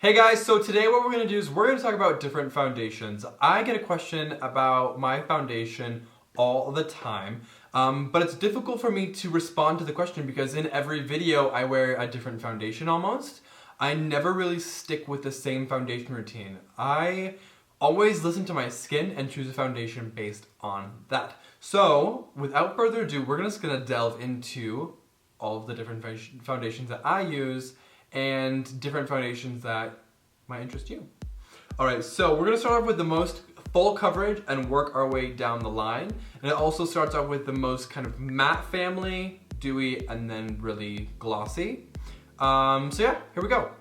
Hey guys, so today what we're going to do is we're going to talk about different foundations. I get a question about my foundation all the time, but it's difficult for me to respond to the question because in every video I wear a different foundation almost. I never really stick with the same foundation routine. I always listen to my skin and choose a foundation based on that. So without further ado, we're just going to delve into all of the different foundations that I use and different foundations that might interest you. Alright, so we're going to start off with the most full coverage and work our way down the line. And it also starts off with the most kind of matte family, dewy, and then really glossy. So yeah, here we go.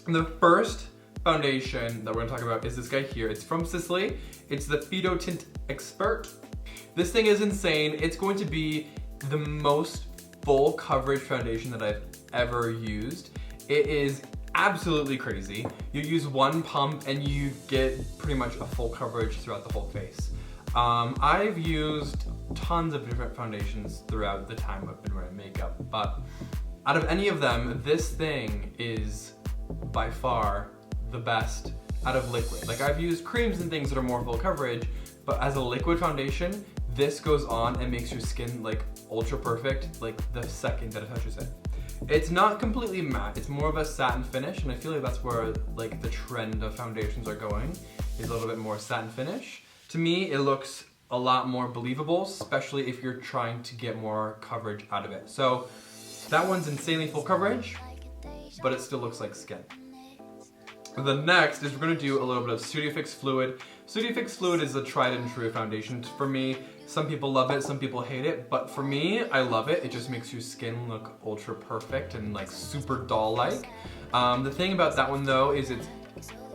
And the first foundation that we're going to talk about is this guy here. It's from Sisley. It's the Phyto Tint Expert. This thing is insane. It's going to be the most full coverage foundation that I've ever used. It is absolutely crazy. You use one pump and you get pretty much a full coverage throughout the whole face. I've used tons of different foundations throughout the time I've been wearing makeup, but out of any of them, this thing is by far the best out of liquid. Like, I've used creams and things that are more full coverage, but as a liquid foundation, this goes on and makes your skin like ultra perfect like the second that it touches it. It's not completely matte, it's more of a satin finish, and I feel like that's where like the trend of foundations are going, is a little bit more satin finish. To me, it looks a lot more believable, especially if you're trying to get more coverage out of it. So that one's insanely full coverage, but it still looks like skin. The next is we're going to do a little bit of Studio Fluid. Studio Fluid is a tried and true foundation for me. Some people love it, some people hate it, but for me, I love it. It just makes your skin look ultra perfect and like super doll-like. The thing about that one though is it's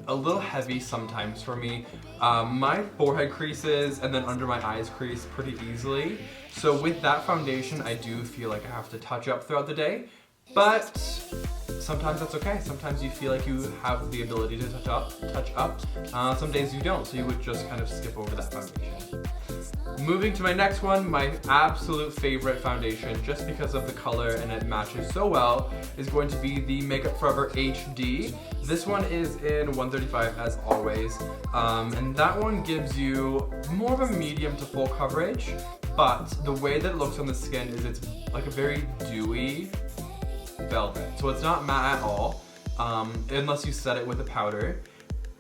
a little heavy sometimes for me. My forehead creases and then under my eyes crease pretty easily. So with that foundation, I do feel like I have to touch up throughout the day, but sometimes that's okay. Sometimes you feel like you have the ability to touch up. Some days you don't, so you would just kind of skip over that foundation. Moving to my next one, my absolute favorite foundation, just because of the color and it matches so well, is going to be the Makeup Forever HD. This one is in 135 as always, and that one gives you more of a medium to full coverage, but the way that it looks on the skin is it's like a very dewy velvet. So it's not matte at all, unless you set it with a powder.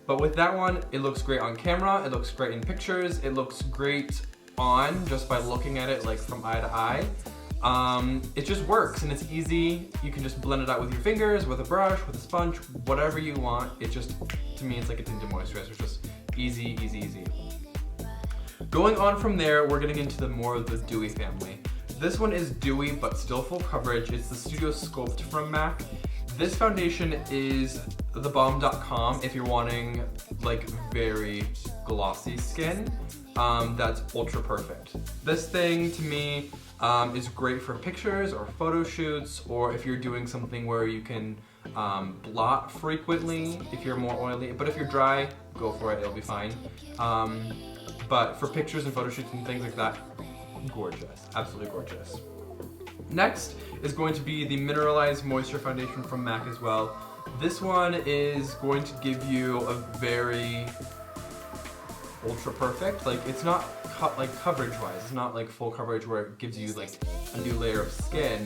But with that one, it looks great on camera, it looks great in pictures, it looks great on just by looking at it like from eye to eye. It just works and it's easy. You can just blend it out with your fingers, with a brush, with a sponge, whatever you want. It just, to me, it's like a tinted moisturizer. It's just easy, easy, easy. Going on from there, we're getting into the more of the dewy family. This one is dewy but still full coverage. It's the Studio Sculpt from MAC. This foundation is thebomb.com if you're wanting like very glossy skin. That's ultra perfect. This thing to me is great for pictures or photo shoots, or if you're doing something where you can blot frequently if you're more oily. But if you're dry, go for it, it'll be fine. But for pictures and photo shoots and things like that, gorgeous, absolutely gorgeous. Next is going to be the Mineralized Moisture Foundation from MAC as well. This one is going to give you a very ultra perfect, like it's not like coverage wise, it's not like full coverage where it gives you like a new layer of skin,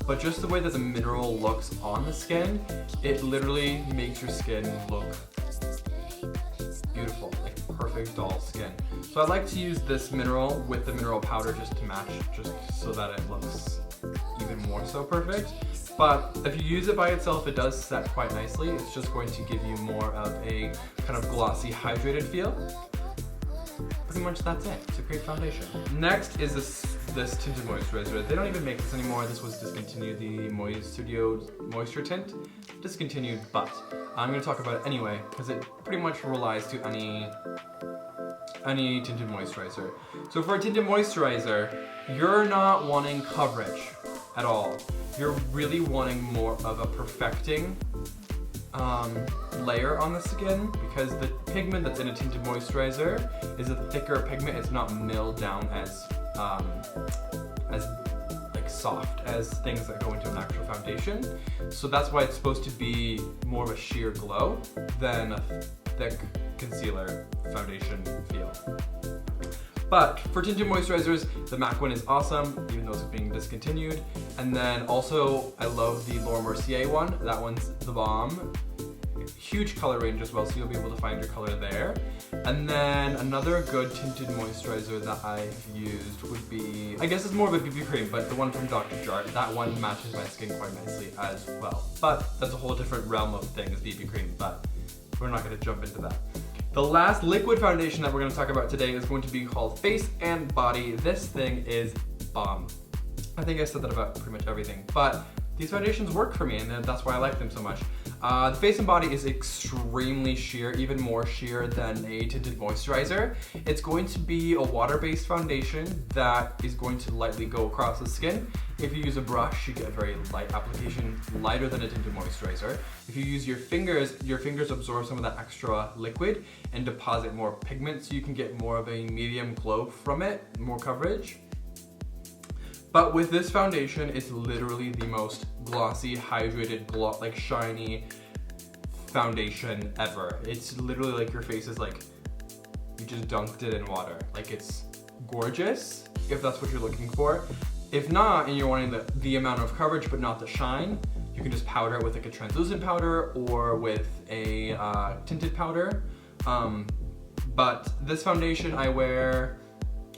but just the way that the mineral looks on the skin, it literally makes your skin look beautiful, like perfect doll skin. So I like to use this mineral with the mineral powder just to match, just so that it looks even more so perfect. But if you use it by itself, it does set quite nicely. It's just going to give you more of a kind of glossy, hydrated feel. Pretty much that's it. It's a great foundation. Next is this tinted moisturizer. They don't even make this anymore. This was discontinued, the Studio Moisture Tint. Discontinued, but I'm going to talk about it anyway because it pretty much relies to any tinted moisturizer. So for a tinted moisturizer, you're not wanting coverage at all. You're really wanting more of a perfecting layer on the skin, because the pigment that's in a tinted moisturizer is a thicker pigment. It's not milled down as like soft as things that go into an actual foundation. So that's why it's supposed to be more of a sheer glow than a thick concealer foundation feel. But for tinted moisturizers, the MAC one is awesome, even though it's being discontinued. And then also, I love the Laura Mercier one. That one's the bomb. Huge color range as well, so you'll be able to find your color there. And then another good tinted moisturizer that I've used would be, I guess it's more of a BB cream, but the one from Dr. Jart. That one matches my skin quite nicely as well. But that's a whole different realm of things, BB cream, but we're not gonna jump into that. The last liquid foundation that we're going to talk about today is going to be called Face and Body. This thing is bomb. I think I said that about pretty much everything, but these foundations work for me, and that's why I like them so much. The Face and Body is extremely sheer, even more sheer than a tinted moisturizer. It's going to be a water-based foundation that is going to lightly go across the skin. If you use a brush, you get a very light application, lighter than a tinted moisturizer. If you use your fingers absorb some of that extra liquid and deposit more pigment, so you can get more of a medium glow from it, more coverage. But with this foundation, it's literally the most glossy, hydrated, like shiny foundation ever. It's literally like your face is like, you just dunked it in water. Like, it's gorgeous, if that's what you're looking for. If not, and you're wanting the amount of coverage but not the shine, you can just powder it with like a translucent powder or with a tinted powder. But this foundation I wear,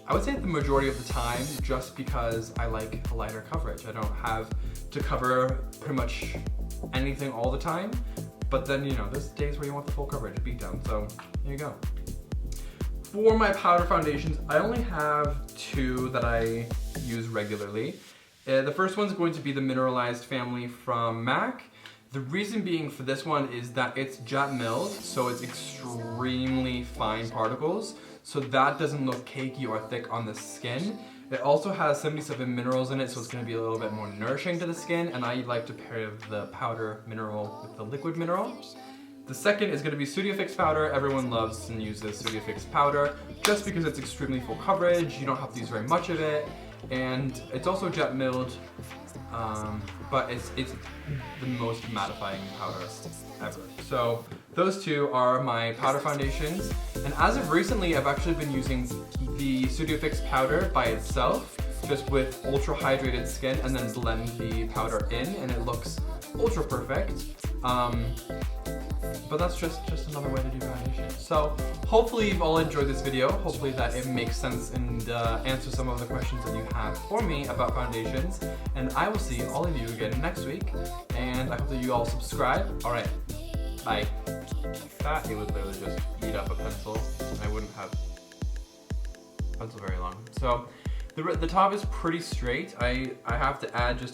I would say the majority of the time, just because I like a lighter coverage. I don't have to cover pretty much anything all the time, but then, you know, there's days where you want the full coverage, beat down, so there you go. For my powder foundations, I only have two that I use regularly. The first one's going to be the Mineralized family from MAC. The reason being for this one is that it's jet milled, so it's extremely fine particles. So that doesn't look cakey or thick on the skin. It also has 77 minerals in it, so it's going to be a little bit more nourishing to the skin, and I like to pair the powder mineral with the liquid mineral. The second is going to be Studio Fix powder. Everyone loves and uses Studio Fix powder just because it's extremely full coverage, you don't have to use very much of it, and it's also jet milled, but it's the most mattifying powder ever. So those two are my powder foundations, and as of recently I've actually been using the Studio Fix powder by itself, just with ultra hydrated skin, and then blend the powder in, and it looks ultra perfect. But that's just another way to do foundation. So hopefully you've all enjoyed this video. Hopefully that it makes sense and answers some of the questions that you have for me about foundations. And I will see all of you again next week. And I hope that you all subscribe. All right, bye. That it would literally just eat up a pencil. I wouldn't have a pencil very long. So the top is pretty straight. I have to add just